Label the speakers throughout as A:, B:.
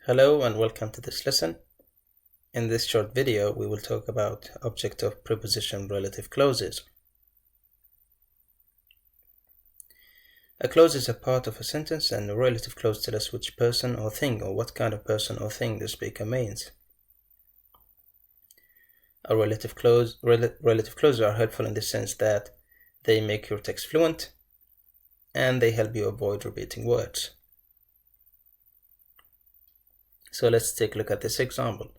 A: Hello and welcome to this lesson. In this short video, we will talk about object of preposition relative clauses. A clause is a part of a sentence, and a relative clause tells us which person or thing or what kind of person or thing the speaker means. A relative clauses are helpful in the sense that they make your text fluent and they help you avoid repeating words. So let's take a look at this example.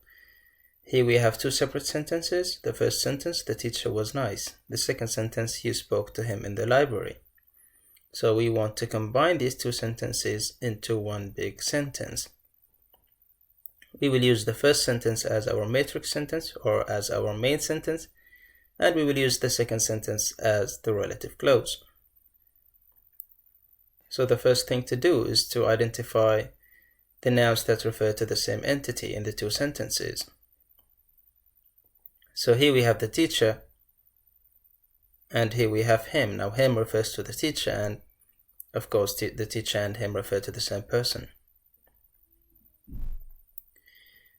A: Here we have two separate sentences. The first sentence, the teacher was nice. The second sentence, you spoke to him in the library. So we want to combine these two sentences into one big sentence. We will use the first sentence as our matrix sentence or as our main sentence, and we will use the second sentence as the relative clause. So the first thing to do is to identify the nouns that refer to the same entity in the two sentences. So here we have the teacher, and here we have him. Now him refers to the teacher, and of course the teacher and him refer to the same person.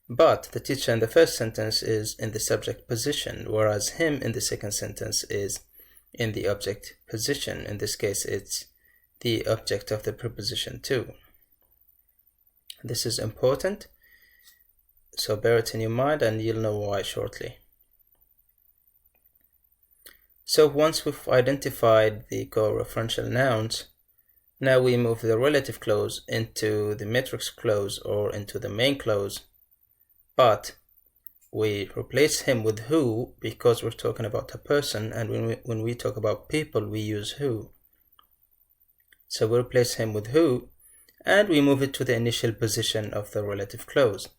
A: But the teacher in the first sentence is in the subject position, whereas him in the second sentence is in the object position. In this case, it's the object of the preposition to. This is important, so bear it in your mind and you'll know why shortly. So once we've identified the co-referential nouns, now we move the relative clause into the matrix clause or into the main clause, but we replace him with who because we're talking about a person, and when we talk about people we use who. So we replace him with who, and we move it to the initial position of the relative clause.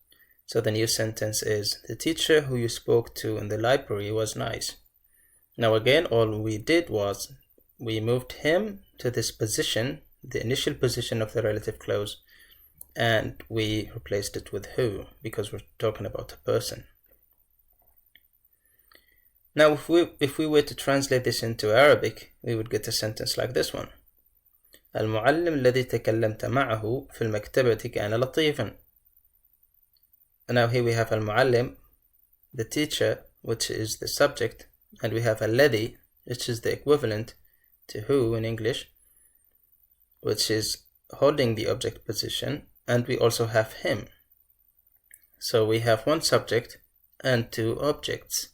A: So the new sentence is, the teacher who you spoke to in the library was nice. Now again, all we did was we moved him to this position, the initial position of the relative clause, and we replaced it with who because we're talking about a person. Now if we were to translate this into Arabic, we would get a sentence like this one. المعلم الذي تكلمت معه في المكتبة كان لطيفا. Now here we have المعلم, the teacher, which is the subject, and we have الذي, which is the equivalent to who in English, which is holding the object position, and we also have him. So we have one subject and two objects.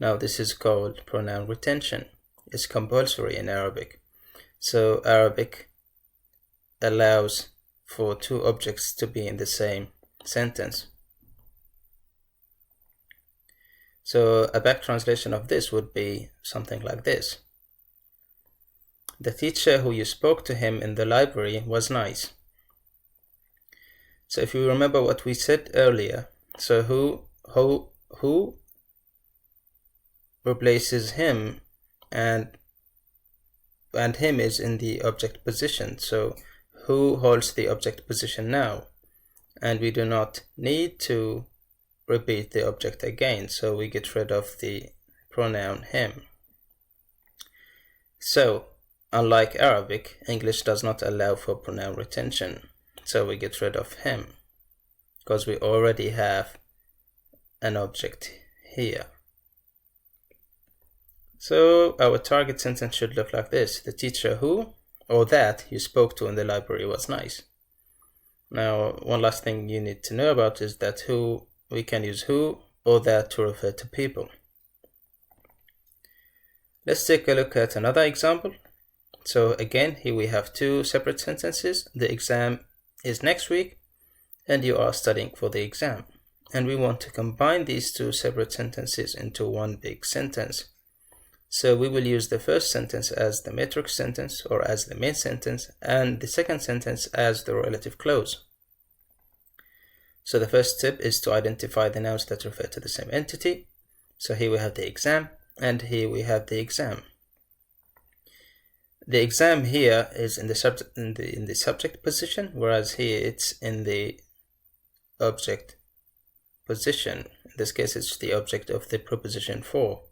A: Now this is called pronoun retention. It's compulsory in Arabic. So Arabic allows for two objects to be in the same sentence. So a back translation of this would be something like this. The teacher who you spoke to him in the library was nice. So if you remember what we said earlier, so who replaces him, and him is in the object position. So who holds the object position now, and we do not need to repeat the object again, so we get rid of the pronoun him. So unlike Arabic, English does not allow for pronoun retention, so we get rid of him because we already have an object here. So our target sentence should look like this. The teacher who or that you spoke to in the library was nice. Now one last thing you need to know about is that who, we can use who or that to refer to people. Let's take a look at another example. So again, here we have two separate sentences. The exam is next week and you are studying for the exam, and we want to combine these two separate sentences into one big sentence. So we will use the first sentence as the matrix sentence or as the main sentence, and the second sentence as the relative clause. So the first step is to identify the nouns that refer to the same entity. So here we have the exam, and here we have the exam. The exam here is in the subject position, whereas here it's in the object position. In this case, it's the object of the preposition for.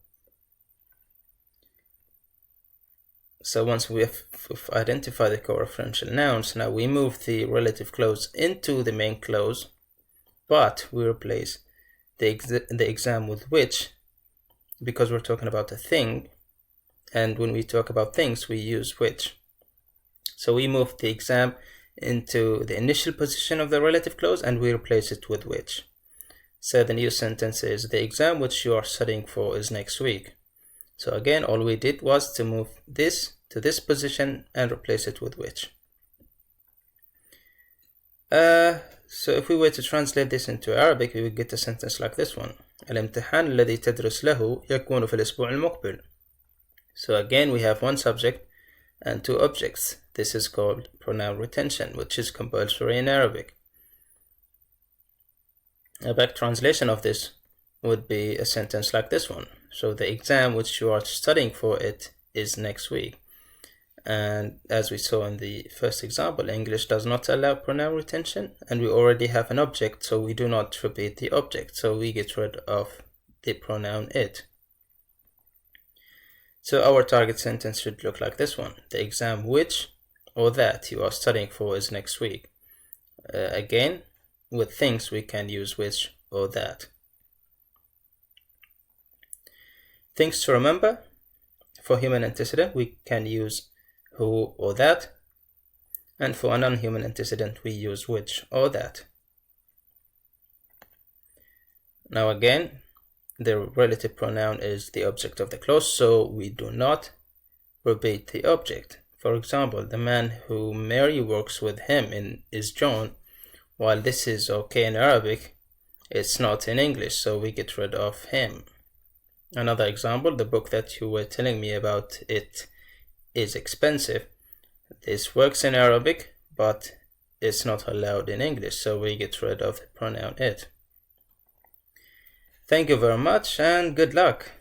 A: So once we've identified the co-referential nouns, now we move the relative clause into the main clause, but we replace the exam with which, because we're talking about a thing, and when we talk about things we use which. So we move the exam into the initial position of the relative clause and we replace it with which. So the new sentence is, the exam which you are studying for is next week. So again, all we did was to move this to this position and replace it with which. So if we were to translate this into Arabic, we would get a sentence like this one. الامتحان الذي تدرس له يكون في الأسبوع المقبل. So again, we have one subject and two objects. This is called pronoun retention, which is compulsory in Arabic. A back translation of this would be a sentence like this one. So the exam which you are studying for it is next week. And as we saw in the first example, English does not allow pronoun retention, and we already have an object, so we do not repeat the object, so we get rid of the pronoun it. So our target sentence should look like this one. The exam which or that you are studying for is next week. Again, with things we can use which or that. Things to remember. For human antecedent we can use who or that, and for a non-human antecedent we use which or that. Now again, the relative pronoun is the object of the clause, so we do not repeat the object. For example, the man who Mary works with him is John. While this is okay in Arabic, it's not in English, so we get rid of him. Another example, the book that you were telling me about, it is expensive. This works in Arabic, but it's not allowed in English, so we get rid of the pronoun it. Thank you very much and good luck.